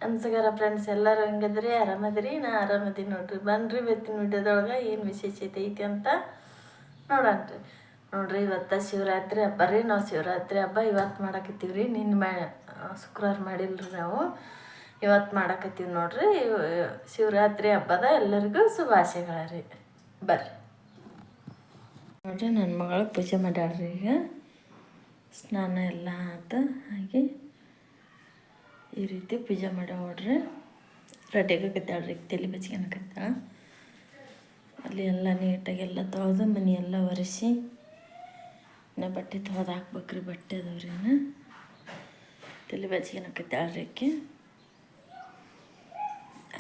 ನಮಸ್ಕಾರ ಫ್ರೆಂಡ್ಸ್, ಎಲ್ಲರೂ ಹೆಂಗದ್ರಿ? ಆರಾಮದ್ರಿ? ನಾ ಆರಾಮದೀನಿ ನೋಡ್ರಿ. ಬನ್ರಿ ಇವತ್ತಿನ ವಿಡಿಯೋದೊಳಗೆ ಏನು ವಿಶೇಷತೆ ಐತಿ ಅಂತ ನೋಡೋಣ್ರಿ. ನೋಡ್ರಿ, ಇವತ್ತು ಶಿವರಾತ್ರಿ ಹಬ್ಬ ರೀ. ನಾವು ಶಿವರಾತ್ರಿ ಹಬ್ಬ ಇವತ್ತು ಮಾಡಾಕತ್ತೀವಿ ರೀ. ಶುಕ್ರವಾರ ಮಾಡಿಲ್ರಿ, ನಾವು ಇವತ್ತು ಮಾಡಾಕತ್ತೀವಿ ನೋಡ್ರಿ. ಶಿವರಾತ್ರಿ ಹಬ್ಬದ ಎಲ್ಲರಿಗೂ ಶುಭಾಶಯಗಳ ರೀ. ಬರ್ರಿ ನೋಡ್ರಿ, ನನ್ನ ಮಗಳು ಪೂಜೆ ಮಾಡ್ಯಾಳ್ರಿ. ಈಗ ಸ್ನಾನ ಎಲ್ಲ ಆಯ್ತು. ಹಾಗೆ ಈ ರೀತಿ ಪೂಜೆ ಮಾಡಿ ನೋಡ್ರಿ. ರೆಡಿಯಾಗತ್ತಾಳ್ರಿ, ತಲೆ ಬಚ್ಕೊಳಕತ್ತಾಳ. ಅಲ್ಲಿ ಎಲ್ಲ ನೀಟಾಗಿ ಎಲ್ಲ ತೊಳೆದು ಮನೆ ಎಲ್ಲ ಒರೆಸಿ ಇನ್ನು ಬಟ್ಟೆ ತೊಳೆದು ಹಾಕ್ಬೇಕ್ರಿ. ಬಟ್ಟೆ ಅದಾವ್ರಿ, ತಲೆ ಬಚ್ಕೊಳಕತ್ತಾಳ್ರಿ. ಆಕೆ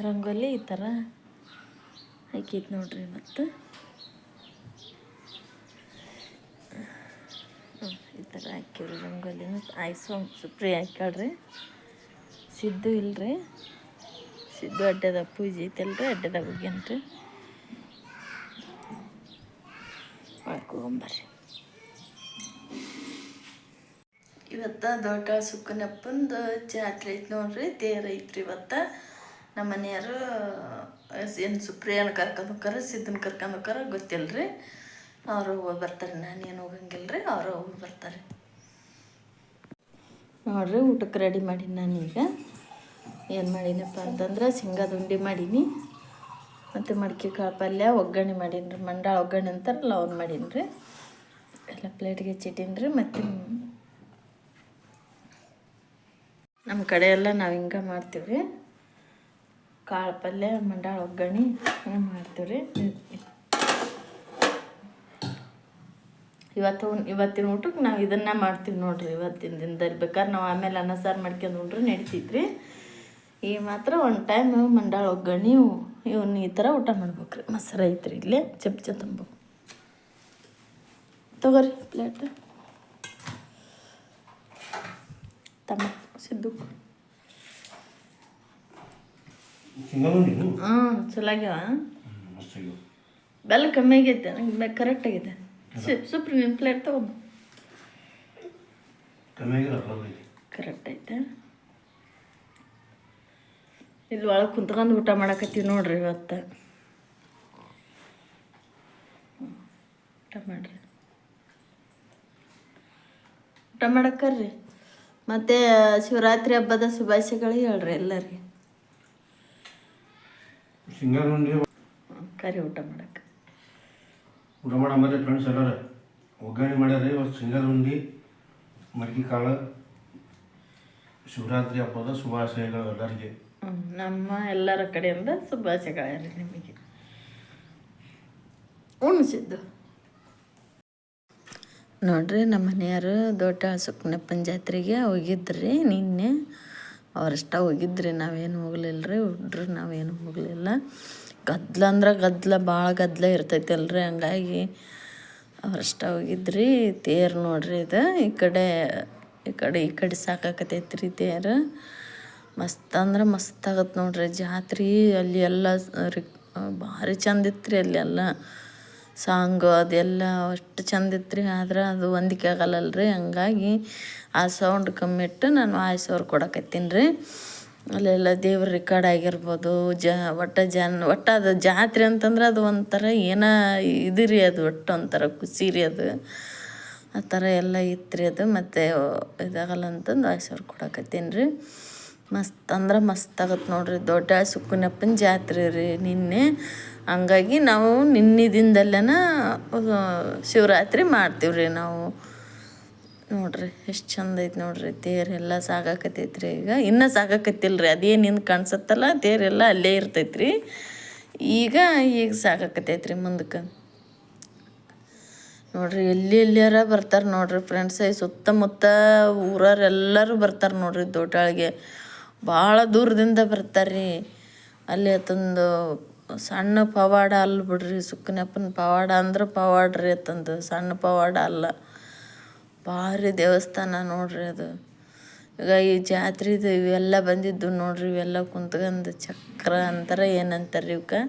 ರಂಗೋಲಿ ಈ ಥರ ಹಾಕೈತಿ ನೋಡ್ರಿ. ಮತ್ತು ಈ ಥರ ಹಾಕಿವ್ರಿ ರಂಗೋಲಿನ. ಸುಪ್ರಿ ಹಾಕ್ಯಾಳ್ರಿ. ಸಿದ್ದು ಇಲ್ರಿ, ಸಿದ್ದು ಅಡ್ಡದಾಗ ಪೂಜೆ ಐತಲ್ರಿ, ಅಡ್ಡದಾಗ ಹೋಗ್ಯನ್ರಿ. ಮಾಡ್ಕೊಂಬರ್ರಿ. ಇವತ್ತು ದೊಡ್ಡ ಸುಕ್ಕನಪ್ಪಂದು ಜಾತ್ರೆ ಐತಿ ನೋಡ್ರಿ. ತೇರು ಐತ್ರಿ ಇವತ್ತು. ನಮ್ಮ ಮನೆಯವರು ಏನು ಸುಪ್ರಿಯನ ಕರ್ಕೊಂಡು ಹೋಗಾರ, ಸಿದ್ದನ ಕರ್ಕೊಂಡು ಹೋಗಾರ ಗೊತ್ತಿಲ್ಲರಿ. ಅವರು ಹೋಗಿ ಬರ್ತಾರೆ. ನಾನೇನು ಹೋಗಂಗಿಲ್ಲ ರೀ, ಅವರು ಹೋಗಿ ಬರ್ತಾರೆ ನೋಡ್ರಿ. ಊಟಕ್ಕೆ ರೆಡಿ ಮಾಡೀನಿ ನಾನೀಗ. ಏನು ಮಾಡೀನಪ್ಪ ಅಂತಂದ್ರೆ ಶೇಂಗಾದ ಉಂಡೆ ಮಾಡೀನಿ, ಮತ್ತು ಮಡಿಕೆ ಕಾಳು ಪಲ್ಯ ಒಗ್ಗರಣೆ ಮಾಡೀನಿ ರೀ. ಮಂಡಾಳ ಒಗ್ಗರಣೆ ಅಂತಾರಲ್ಲ ಅವ್ನು ಮಾಡೀನಿ ರೀ. ಎಲ್ಲ ಪ್ಲೇಟ್ಗೆ ಹೆಚ್ಚಿಟ್ಟೀನಿ ರೀ. ಮತ್ತು ನಮ್ಮ ಕಡೆ ಎಲ್ಲ ನಾವು ಹಿಂಗೆ ಮಾಡ್ತೀವಿ ರೀ. ಕಾಳು ಪಲ್ಯ ಮಂಡಾಳ ಒಗ್ಗರಣೆ ಹಿಂಗೆ ಮಾಡ್ತೀವಿ ರೀ. ಇವತ್ತಿನ ಊಟಕ್ಕೆ ನಾವು ಇದನ್ನು ಮಾಡ್ತೀವಿ ನೋಡ್ರಿ. ಇವತ್ತಿನ ದಿನದಲ್ಲಿ ಬೇಕಾದ್ರೆ ನಾವು ಆಮೇಲೆ ಅನ್ನ ಸಾರು ಮಾಡ್ಕೊಂಡು ಉಂಡ್ರೆ ನಡಿತೈತ್ರಿ. ಈಗ ಮಾತ್ರ ಒಂದು ಟೈಮ್ ಮಂಡಾಳ ಒಗ್ಗರಣೆ ಇವನ್ನ ಈ ಥರ ಊಟ ಮಾಡ್ಬೇಕ್ರಿ. ಮೊಸರು ಐತ್ರಿ, ಇಲ್ಲೇ ಚಮಚ ತುಂಬ ತಗೋರಿ ಪ್ಲೇಟ್. ತಮ್ಮ ಸಿದ್ದು ಚಲಾಗ್ಯಾವ. ಬೆಲ್ಲ ಕಮ್ಮಿ ಆಗೈತೆ, ನಂಗೆ ಕರೆಕ್ಟ್ ಆಗೈತೆ. ಸುಪ್ರಿ ನಿನ್ನ ಪ್ಲೇಟ್ ತಗೊಂಬ. ಕರೆಕ್ಟ್ ಐತೆ. ಇಲ್ಲಿ ಒಳಗೆ ಕುಂತ್ಕೊಂಡು ಊಟ ಮಾಡಕತ್ತೀವಿ ನೋಡ್ರಿ ಇವತ್ತು. ಊಟ ಮಾಡ್ರಿ, ಊಟ ಮಾಡಕ್ಕರ್ರಿ. ಮತ್ತು ಶಿವರಾತ್ರಿ ಹಬ್ಬದ ಶುಭಾಶಯಗಳು ಹೇಳ್ರಿ ಎಲ್ಲರಿಗೆ. ಕರಿ ಊಟ ಮಾಡಕ್ಕೆ ಊಟ ಮಾಡಂಬರ್ರಿ ಫ್ರೆಂಡ್ಸ್. ಎಲ್ಲರೂ ಒಗ್ಗರಣೆ ಮಾಡ್ಯಾರ ಇವತ್ತು. ಶೇಂಗಾದ ಉಂಡೆ, ಮಡಿಕೆ ಕಾಳು. ಶಿವರಾತ್ರಿ ಹಬ್ಬದ ಶುಭಾಶಯಗಳು ಎಲ್ಲರಿಗೆ. ನಮ್ಮ ಎಲ್ಲರ ಕಡೆಯಿಂದ ಶುಭಾಶಯಗಳು ನಿಮಗೆ. ಉಣಿಸಿದ್ದು ನೋಡ್ರಿ. ನಮ್ಮ ಮನೆಯವರು ದೊಡ್ಡ ಸುಕ್ಕನಪ್ಪನ ಜಾತ್ರೆಗೆ ಹೋಗಿದ್ರಿ ನಿನ್ನೆ. ಅವರಷ್ಟ ಹೋಗಿದ್ರಿ, ನಾವೇನು ಹೋಗ್ಲಿಲ್ಲ ರೀ. ಹುಡ್ರು ನಾವೇನು ಹೋಗಲಿಲ್ಲ. ಗದ್ದಲ ಅಂದ್ರೆ ಗದ್ದಲ, ಭಾಳ ಗದ್ದಲ ಇರ್ತೈತಿ ಅಲ್ರಿ. ಹಂಗಾಗಿ ಅವರಷ್ಟ ಹೋಗಿದ್ರಿ. ತೇರು ನೋಡ್ರಿ, ಇದು ಈ ಕಡೆ ಸಾಕಾಕತೈತ್ರಿ ತೇರು. ಮಸ್ತ್ ಅಂದ್ರೆ ಮಸ್ತ್ ಆಗತ್ತೆ ನೋಡ್ರಿ ಜಾತ್ರೆ. ಅಲ್ಲಿ ಎಲ್ಲ ಭಾರಿ ಚಂದ ಇತ್ತು ರೀ. ಅಲ್ಲಿ ಎಲ್ಲ ಸಾಂಗು ಅದೆಲ್ಲ ಅಷ್ಟು ಚಂದ ಇತ್ತು ರೀ. ಆದ್ರೆ ಅದು ಹೊಂದಿಕೆ ಆಗಲ್ಲಲ್ರಿ. ಹಂಗಾಗಿ ಆ ಸೌಂಡ್ ಕಮ್ಮಿ ಇಟ್ಟು ನಾನು ವಾಯ್ಸ್ ಓವರ್ ಕೊಡಕತ್ತೀನಿ ರೀ. ಅಲ್ಲೆಲ್ಲ ದೇವ್ರ ರೆಕಾರ್ಡ್ ಆಗಿರ್ಬೋದು. ಒಟ್ಟು ಅದು ಜಾತ್ರೆ ಅಂತಂದ್ರೆ ಅದು ಒಂಥರ ಏನೋ ಇದು ರೀ. ಅದು ಒಟ್ಟು ಒಂಥರ ಖುಷಿ ರೀ ಅದು. ಆ ಥರ ಎಲ್ಲ ಇತ್ತು ರೀ ಅದು. ಮತ್ತು ಇದಾಗಲ್ಲ ಅಂತಂದು ವಾಯ್ಸ್ ಓವರ್ ಕೊಡಕತ್ತೀನಿ ರೀ. ಮಸ್ತ್ ಅಂದ್ರೆ ಮಸ್ತ್ ಆಗತ್ತೆ ನೋಡ್ರಿ. ದೊಡ್ಡ ಸುಕ್ಕನಪ್ಪನ ಜಾತ್ರೆ ರೀ ನಿನ್ನೆ. ಹಂಗಾಗಿ ನಾವು ನಿನ್ನೆ ದಿನದಲ್ಲೇನ ಶಿವರಾತ್ರಿ ಮಾಡ್ತೀವಿ ರೀ ನಾವು. ನೋಡ್ರಿ ಎಷ್ಟು ಚಂದ ಐತೆ ನೋಡ್ರಿ. ತೇರೆಲ್ಲ ಸಾಗಾಕತ್ತೈತೆ ರೀ. ಇನ್ನೂ ಸಾಗಾಕತ್ತಿಲ್ಲ ರೀ. ಅದೇನು ಹಿಂದೆ ಕಾಣಿಸುತ್ತಲ್ಲ ತೇರೆಲ್ಲ ಅಲ್ಲೇ ಇರ್ತೈತೆ ರೀ. ಈಗ ಸಾಗಾಕತ್ತೈತೆ ರೀ ಮುಂದಕ್ಕೆ. ನೋಡ್ರಿ ಎಲ್ಲಿಯಾರ ಬರ್ತಾರೆ ನೋಡ್ರಿ ಫ್ರೆಂಡ್ಸ್. ಸುತ್ತಮುತ್ತ ಊರವ್ರೆಲ್ಲರೂ ಬರ್ತಾರೆ ನೋಡ್ರಿ ದೊಡ್ಡಾಳಿಗೆ. ಭಾಳ ದೂರದಿಂದ ಬರ್ತಾರೆ ರೀ. ಅಲ್ಲಿ ಅತ್ತಂದು ಸಣ್ಣ ಪವಾಡ ಅಲ್ಲ ಬಿಡ್ರಿ. ಸುಕ್ಕನಪ್ಪನ ಪವಾಡ ಅಂದ್ರೆ ಪವಾಡ ರೀ. ಅತ್ತಂದು ಸಣ್ಣ ಪವಾಡ ಅಲ್ಲ, ಭಾರಿ ದೇವಸ್ಥಾನ ನೋಡ್ರಿ ಅದು. ಈಗ ಈ ಜಾತ್ರೆದು ಇವೆಲ್ಲ ಬಂದಿದ್ದು ನೋಡ್ರಿ. ಇವೆಲ್ಲ ಕುಂತ್ಕೊಂಡು ಚಕ್ರ ಅಂತಾರೆ ಏನಂತಾರೆ ರೀ ಇವಕ್ಕೆ.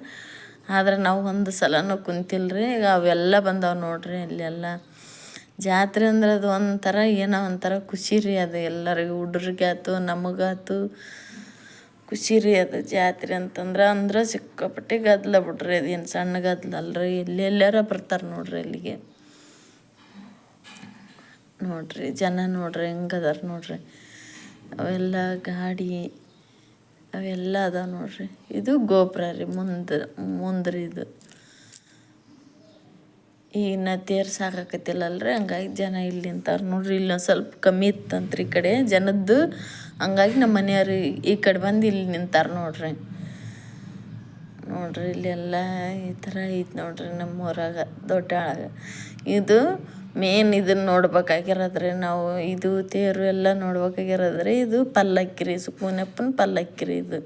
ಆದ್ರೆ ನಾವು ಒಂದು ಸಲನೂ ಕುಂತಿಲ್ಲ ರೀ. ಈಗ ಅವೆಲ್ಲ ಬಂದಾವೆ ನೋಡ್ರಿ. ಅಲ್ಲೆಲ್ಲ ಜಾತ್ರೆ ಅಂದ್ರೆ ಅದು ಒಂಥರ ಏನೋ ಒಂಥರ ಖುಷಿ ರೀ ಅದು. ಎಲ್ಲರಿಗೂ ಹುಡ್ರಿಗೆ ಆಯ್ತು, ನಮಗಾಯ್ತು, ಖುಷಿ ರೀ ಅದು ಜಾತ್ರೆ ಅಂದ್ರೆ ಸಿಕ್ಕಾಪಟ್ಟೆ ಗದ್ದಲ ಬಿಡ್ರಿ, ಅದೇನು ಸಣ್ಣ ಗದ್ದಲ ಅಲ್ರಿ. ಎಲ್ಲೆಲ್ಲಾರ ಬರ್ತಾರೆ ನೋಡ್ರಿ ಅಲ್ಲಿಗೆ. ನೋಡ್ರಿ ಜನ ನೋಡ್ರಿ ಹೆಂಗದಾರ ನೋಡ್ರಿ. ಅವೆಲ್ಲ ಗಾಡಿ ಅವೆಲ್ಲ ಅದಾವ ನೋಡ್ರಿ. ಇದು ಗೋಪುರ ರೀ ಮುಂದ್ರಿ ಇದು. ಈಗ ತೇರು ಸಾಕಾಕತ್ತಿಲ್ಲಲ್ರಿ, ಹಂಗಾಗಿ ಜನ ಇಲ್ಲಿ ನಿಂತಾರೆ ನೋಡ್ರಿ. ಇಲ್ಲೊಂದು ಸ್ವಲ್ಪ ಕಮ್ಮಿ ಇತ್ತಂತ್ರಿ ಈ ಕಡೆ ಜನದ್ದು, ಹಂಗಾಗಿ ನಮ್ಮ ಮನೆಯವ್ರು ಈ ಕಡೆ ಬಂದು ಇಲ್ಲಿ ನಿಂತಾರೆ ನೋಡ್ರಿ. ನೋಡ್ರಿ ಇಲ್ಲೆಲ್ಲ ಈ ಥರ ಐತೆ ನೋಡ್ರಿ ನಮ್ಮೂರಾಗ ದೊಡ್ಡಾಳಾಗ. ಇದು ಮೇನ್ ಇದನ್ನು ನೋಡ್ಬೇಕಾಗಿರೋದ್ರಿ ನಾವು. ಇದು ತೇರು ಎಲ್ಲ ನೋಡ್ಬೇಕಾಗಿರೋದ್ರಿ. ಇದು ಪಲ್ಲಕ್ಕಿ ರೀ, ಸುಬ್ಬಣ್ಣಪ್ಪನ ಪಲ್ಲಕ್ಕಿ ರೀ ಇದು.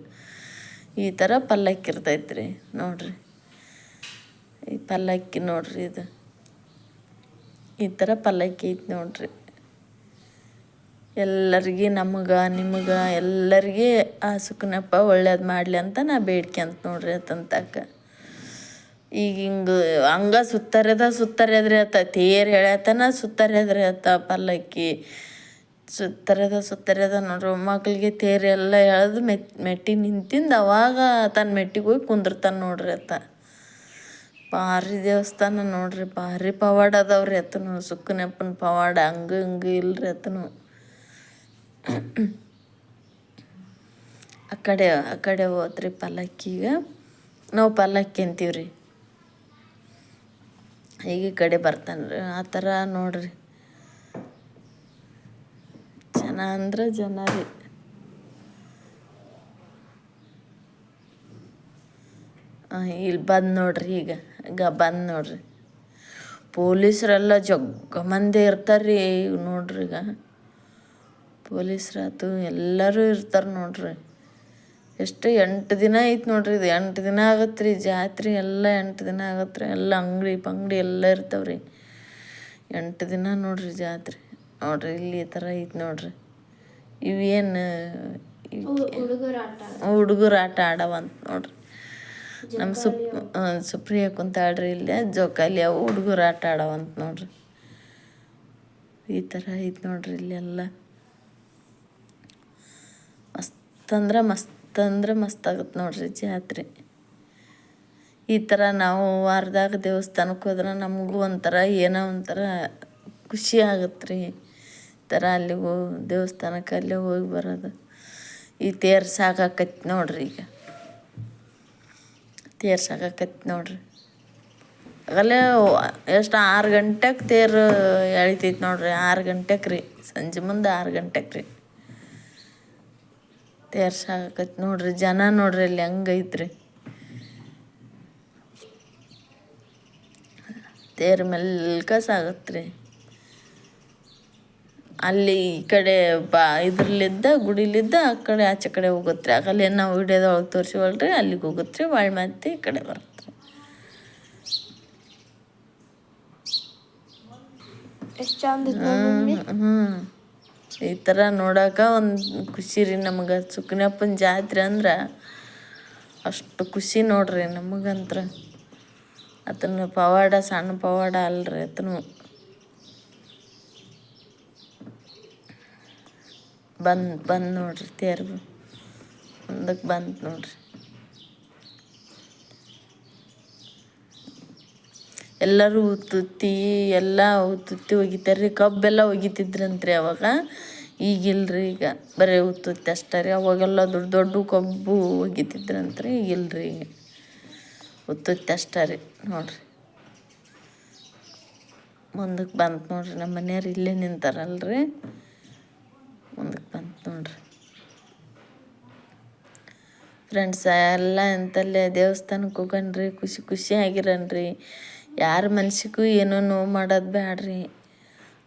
ಈ ಥರ ಪಲ್ಲಕ್ಕಿ ಇರ್ತೈತೆ ರೀ ನೋಡ್ರಿ. ಈ ಪಲ್ಲಕ್ಕಿ ನೋಡ್ರಿ ಇದು ಈ ಥರ ಪಲ್ಲಕ್ಕಿ ಐತೆ ನೋಡ್ರಿ. ಎಲ್ಲರಿಗೆ ನಮಗೆ ನಿಮಗೆ ಎಲ್ಲರಿಗೆ ಆ ಸುಕ್ಕನಪ್ಪ ಒಳ್ಳೇದು ಮಾಡಲಿ ಅಂತ ನಾ ಬೇಡ್ಕ್ಯಂತ ನೋಡ್ರಿ ಅತಂತಕ್ಕ. ಈಗ ಹಂಗೆ ಸುತ್ತರ್ಯದ್ರಿ ಆತ ತೇರು ಹೇಳ್ಯಾತನ ಸುತ್ತರ್ಯದ್ರಿ ಆತ ಪಲ್ಲಕ್ಕಿ ಸುತ್ತರ್ಯದ ನೋಡ್ರಿ. ಮಕ್ಕಳಿಗೆ ತೇರು ಎಲ್ಲ ಎಳೆದು ಮೆಟ್ಟಿಗೆ ನಿಂತಿಂದ ಅವಾಗ ತನ್ನ ಮೆಟ್ಟಿಗೆ ಹೋಗಿ ಕುಂದಿರ್ತಾನೆ ನೋಡ್ರಿ ಆತ. ಭಾರಿ ದೇವಸ್ಥಾನ ನೋಡ್ರಿ, ಭಾರಿ ಪವಾಡ ಅದಾವ್ರಿ ಆತನು. ಸುಕ್ಕನಪ್ಪನ ಪವಾಡ ಹಂಗೆ ಇಲ್ರಿ ಆತನು. ಆ ಕಡೆ ಹೋದ್ರಿ ಪಲ್ಲಕ್ಕಿಗೆ, ನಾವು ಪಲ್ಲಕ್ಕಿ ಅಂತೀವ್ರಿ. ಈಗ ಈ ಕಡೆ ಬರ್ತಾನೆ ರೀ. ಆ ಥರ ನೋಡ್ರಿ ಜನ ಅಂದ್ರೆ ಜನ ರೀ. ಇಲ್ಲಿ ಬಂದು ನೋಡ್ರಿ, ಈಗ ಬಂದು ನೋಡ್ರಿ. ಪೊಲೀಸರೆಲ್ಲ ಜಗ್ಗ ಮಂದಿ ಇರ್ತಾರೆ ರೀ. ಈಗ ನೋಡ್ರಿ, ಈಗ ಪೊಲೀಸ್ರಾತು ಎಲ್ಲರೂ ಇರ್ತಾರೆ ನೋಡ್ರಿ. ಎಷ್ಟು 8 ದಿನ ಐತೆ ನೋಡ್ರಿ. ಇದು 8 ದಿನ ಆಗತ್ತೆ ರೀ ಜಾತ್ರೆ ಎಲ್ಲ. 8 ದಿನ ಆಗತ್ತೆ ರೀ. ಎಲ್ಲ ಅಂಗಡಿ ಪಂಗಡಿ ಎಲ್ಲ ಇರ್ತಾವ್ರಿ. 8 ದಿನ ನೋಡ್ರಿ ಜಾತ್ರೆ. ನೋಡ್ರಿ ಇಲ್ಲಿ ಈ ಥರ ಐತೆ ನೋಡ್ರಿ. ಇವೇನು ಹುಡುಗರು ಆಟ ಆಡವಂತ ನೋಡ್ರಿ. ನಮ್ಮ ಸುಪ್ರಿಯ ಕುಂತಾಳ್ರಿ ಇಲ್ಲೇ ಜೋಕಾಲಿ ಅವು ಹುಡುಗರು ಆಟ ಆಡವಂತ ನೋಡ್ರಿ. ಈ ಥರ ಐತೆ ನೋಡ್ರಿ ಇಲ್ಲೆಲ್ಲ. ಮಸ್ತ್ ಆಗತ್ತೆ ನೋಡ್ರಿ ಜಾತ್ರೆ. ಈ ಥರ ನಾವು ವಾರದಾಗ ದೇವಸ್ಥಾನಕ್ಕೆ ಹೋದ್ರೆ ನಮಗೂ ಒಂಥರ ಏನೋ ಒಂಥರ ಖುಷಿ ಆಗತ್ತೆ ರೀ. ಈ ಥರ ಅಲ್ಲಿಗೆ ದೇವಸ್ಥಾನಕ್ಕೆ ಅಲ್ಲೇ ಹೋಗಿ ಬರೋದು. ಈ ತೇರು ಸಾಕಾಕೈತಿ ನೋಡ್ರಿ. ಈಗ ತೇರು ಸಾಕಾಕೈತಿ ನೋಡ್ರಿ. ಆಗಲೇ ಎಷ್ಟು 6 ಗಂಟೆಗೆ ತೇರು ಎಳಿತೈತಿ ನೋಡ್ರಿ. 6 ಗಂಟೆಗೆ ರೀ, ಸಂಜೆ ಮುಂದೆ 6 ಗಂಟೆಗೆ ರೀ ತೇರು ಸಾಕಾಕೈತಿ ನೋಡ್ರಿ. ಜನ ನೋಡ್ರಿ ಅಲ್ಲಿ ಹೆಂಗೈತ್ರಿ. ತೇರು ಮೆಲ್ಕ ಸಾಗತ್ರಿ. ಅಲ್ಲಿ ಈ ಕಡೆ ಇದ್ರಲ್ಲಿದ್ದ ಗುಡಿಲಿದ್ದ ಆ ಕಡೆ ಆಚೆ ಕಡೆ ಹೋಗುತ್ತೆ. ಆಗಲ್ಲೇ ನಾವು ವಿಡಿಯೋದೊಳಗೆ ತೋರಿಸಿವಲ್ರಿ, ಅಲ್ಲಿಗೆ ಹೋಗುತ್ತೆ ರೀ. ಒಳ್ಳೆ ಮತ್ತೆ ಈ ಕಡೆ ಬರುತ್ತೆ. ಎಷ್ಟು ಚಂದ. ಈ ಥರ ನೋಡೋಕೆ ಒಂದು ಖುಷಿ ರೀ ನಮಗೆ. ಸುಕ್ಕನಪ್ಪನ ಜಾತ್ರೆ ಅಂದ್ರೆ ಅಷ್ಟು ಖುಷಿ ನೋಡ್ರಿ ನಮಗಂತ್ರ. ಆತನ ಪವಾಡ ಸಣ್ಣ ಪವಾಡ ಅಲ್ರಿ ಆತನು. ಬಂದು ನೋಡ್ರಿ ತೇರು ಮುಂದಕ್ಕೆ ಬಂತು ನೋಡ್ರಿ. ಎಲ್ಲರೂ ಉತ್ತುತ್ತಿ ಒಗಿತಾರೆ ರೀ. ಕಬ್ಬೆಲ್ಲ ಒಗಿತಿದ್ರಂತ್ರಿ ಅವಾಗ. ಈಗಿಲ್ರಿ, ಈಗ ಬರೀ ಉತ್ತುತ್ತಿ ಅಷ್ಟೇ ರೀ. ಅವಾಗೆಲ್ಲ ದೊಡ್ಡ ಕಬ್ಬು ಒಗಿತಿದ್ರಂತ್ರಿ. ಈಗಿಲ್ರಿ, ಈಗ ಉತ್ತುತ್ತಿ ಅಷ್ಟೇ ರೀ ನೋಡ್ರಿ. ಮುಂದಕ್ಕೆ ಬಂತು ನೋಡ್ರಿ. ನಮ್ಮ ಮನೆಯವ್ರು ಇಲ್ಲೇ ನಿಂತಾರಲ್ರಿ, ಮುಂದಕ್ಕೆ ಬಂತು ನೋಡ್ರಿ. ಫ್ರೆಂಡ್ಸ್ ಎಲ್ಲ ಎಂತಲ್ಲೇ ದೇವಸ್ಥಾನಕ್ಕೆ ಹೋಗಣ್ರಿ, ಖುಷಿ ಆಗಿರನ್ರಿ. ಯಾರ ಮನ್ಸಿಗೂ ಏನೋ ನೋವು ಮಾಡೋದು ಬ್ಯಾಡ್ರಿ.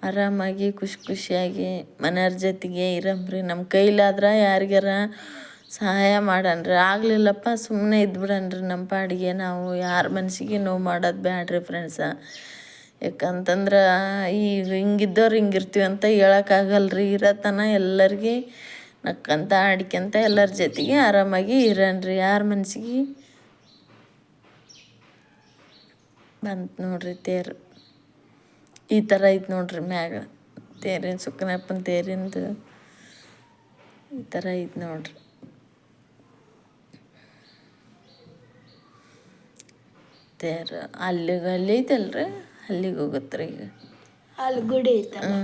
ಆರಾಮಾಗಿ ಖುಷಿಯಾಗಿ ಮನೆಯವ್ರ ಜೊತೆಗೆ ಇರಂಬ್ರಿ. ನಮ್ಮ ಕೈಲಾದ್ರೆ ಯಾರಿಗಾರ ಸಹಾಯ ಮಾಡನ್ರಿ. ಆಗಲಿಲ್ಲಪ್ಪ ಸುಮ್ಮನೆ ಇದ್ಬಿಡನ್ರಿ ನಮ್ಮ ಪಾಡಿಗೆ. ನಾವು ಯಾರ ಮನ್ಸಿಗೆ ನೋವು ಮಾಡೋದು ಬ್ಯಾಡ್ರಿ ಫ್ರೆಂಡ್ಸ. ಯಾಕಂತಂದ್ರೆ ಈಗ ಹಿಂಗಿದ್ದವ್ರು ಹಿಂಗಿರ್ತೀವಿ ಅಂತ ಹೇಳೋಕ್ಕಾಗಲ್ರಿ. ಇರತನ ಎಲ್ಲರಿಗೆ ನಕ್ಕಂತ ಆಡ್ಕ್ಯಂತ ಎಲ್ಲರ ಜೊತೆಗೆ ಆರಾಮಾಗಿ ಇರನ್ರಿ. ಯಾರ ಮನ್ಸಿಗೆ ಬಂತು ನೋಡ್ರಿ ತೇರು. ಈ ಥರ ಐತೆ ನೋಡ್ರಿ ಮ್ಯಾಗ ತೇರಿನ ಸುಕ್ಕನಪ್ಪನ ತೇರಿಂದು ಈ ಥರ ಐತೆ ನೋಡ್ರಿ. ತೇರು ಅಲ್ಲಿ ಐತಲ್ರಿ ಅಲ್ಲಿಗೆ ಹೋಗುತ್ತೆ ರೀ ಈಗ. ಅಲ್ಲಿ ಗುಡಿ ಐತಲ್ಲ.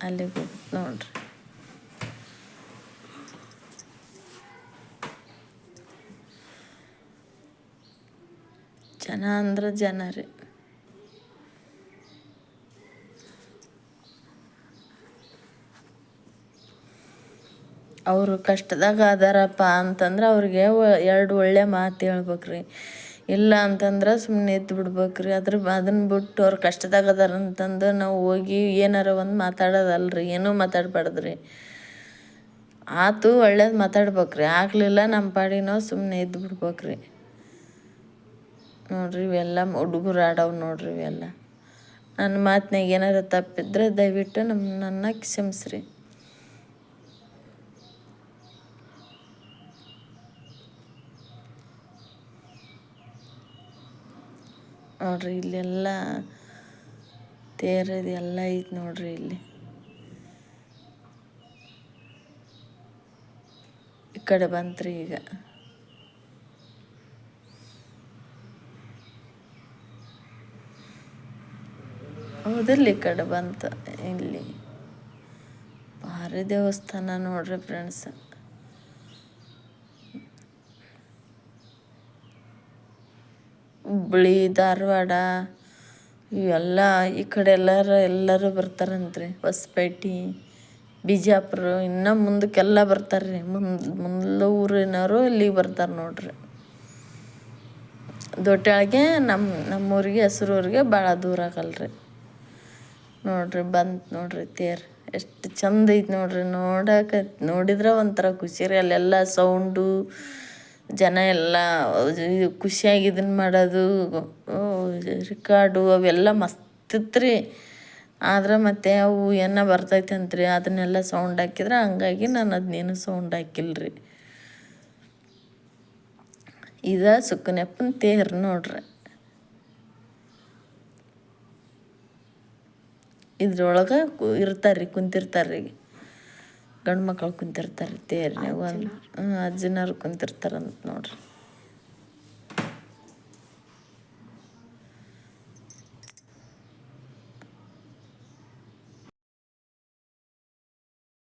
ಅಲ್ಲಿಗೆ ಹೋಗುತ್ತೆ ನೋಡ್ರಿ. ಜನ ಅಂದ್ರೆ ಜನ ರೀ. ಅವರು ಕಷ್ಟದಾಗ ಅದಾರಪ್ಪ ಅಂತಂದ್ರೆ ಅವ್ರಿಗೆ 2 ಒಳ್ಳೆ ಮಾತು ಹೇಳ್ಬೇಕ್ರಿ. ಇಲ್ಲ ಅಂತಂದ್ರೆ ಸುಮ್ಮನೆ ಎದ್ದು ಬಿಡ್ಬೇಕ್ರಿ. ಅದನ್ನ ಬಿಟ್ಟು ಅವ್ರು ಕಷ್ಟದಾಗ ಅದಾರ ಅಂತಂದು ನಾವು ಹೋಗಿ ಏನಾರ ಒಂದು ಮಾತಾಡೋದಲ್ರಿ, ಏನೂ ಮಾತಾಡ್ಬಾರ್ದ್ರಿ. ಆತು ಒಳ್ಳೇದು ಮಾತಾಡ್ಬೇಕ್ರಿ, ಆಗಲಿಲ್ಲ ನಮ್ಮ ಪಾಡಿಗೆ ನಾವು ಸುಮ್ಮನೆ ಎದ್ದು ಬಿಡ್ಬೇಕ್ರಿ. ನೋಡ್ರಿ ಇವೆಲ್ಲ ಹುಡುಗರು ಆಡವು ನೋಡ್ರಿ ಇವೆಲ್ಲ. ನನ್ನ ಮಾತಿನಾಗ ಏನಾರು ತಪ್ಪಿದ್ರೆ ದಯವಿಟ್ಟು ನನ್ನ ಕ್ಷಮಿಸ್ರಿ. ನೋಡ್ರಿ ಇಲ್ಲೆಲ್ಲ ತೇರದು ಎಲ್ಲ ಐತೆ ನೋಡ್ರಿ. ಇಲ್ಲಿ ಈ ಕಡೆ ಬಂತ್ರಿ ಈಗ. ಹೌದಿಲ್ಲ, ಈ ಕಡೆ ಬಂತು. ಇಲ್ಲಿ ಭಾರಿ ದೇವಸ್ಥಾನ ನೋಡ್ರಿ ಫ್ರೆಂಡ್ಸ್. ಹುಬ್ಬಳ್ಳಿ, ಧಾರವಾಡ ಇವೆಲ್ಲ ಈ ಕಡೆ ಎಲ್ಲರೂ ಬರ್ತಾರಂತ್ರಿ. ಹೊಸಪೇಟೆ, ಬಿಜಾಪುರ ಇನ್ನೂ ಮುಂದಕ್ಕೆಲ್ಲ ಬರ್ತಾರೆ ರೀ. ಮುಂದೆ ಊರಿನವರು ಇಲ್ಲಿಗೆ ಬರ್ತಾರೆ ನೋಡ್ರಿ. ದೊಡ್ಡಾಳಿಗೆ ನಮ್ಮೂರಿಗೆ ಹೆಸ್ರೂರಿಗೆ ಭಾಳ ದೂರ ಆಗಲ್ರಿ. ನೋಡ್ರಿ ಬಂತು ನೋಡ್ರಿ ತೇರು. ಎಷ್ಟು ಚಂದ ಐತೆ ನೋಡ್ರಿ. ನೋಡಿದ್ರೆ ಒಂಥರ ಖುಷಿ ರೀ. ಅಲ್ಲೆಲ್ಲ ಸೌಂಡು, ಜನ ಎಲ್ಲ ಖುಷಿಯಾಗಿ ಇದನ್ನು ಮಾಡೋದು, ರಿಕಾರ್ಡು ಅವೆಲ್ಲ ಮಸ್ತಿತ್ತು ರೀ. ಆದ್ರೆ ಮತ್ತೆ ಅವು ಏನೋ ಬರ್ತೈತೆ ಅಂತ್ರಿ, ಅದನ್ನೆಲ್ಲ ಸೌಂಡ್ ಹಾಕಿದ್ರೆ, ಹಂಗಾಗಿ ನಾನು ಅದನ್ನೇನು ಸೌಂಡ್ ಹಾಕಿಲ್ರಿ. ಇದು ಸುಕ್ಕನಪ್ಪನ ತೇರು ನೋಡ್ರಿ. ಇದ್ರೊಳಗೆ ಇರ್ತಾರೆ ರೀ, ಕುಂತಿರ್ತಾರೆ ರೀ. ಗಂಡು ಮಕ್ಕಳು ಕುಂತಿರ್ತಾರೆ ತೇರಿನಾಗ. ಅಜ್ಜಿನವ್ರು ಕುಂತಿರ್ತಾರಂತ ನೋಡ್ರಿ.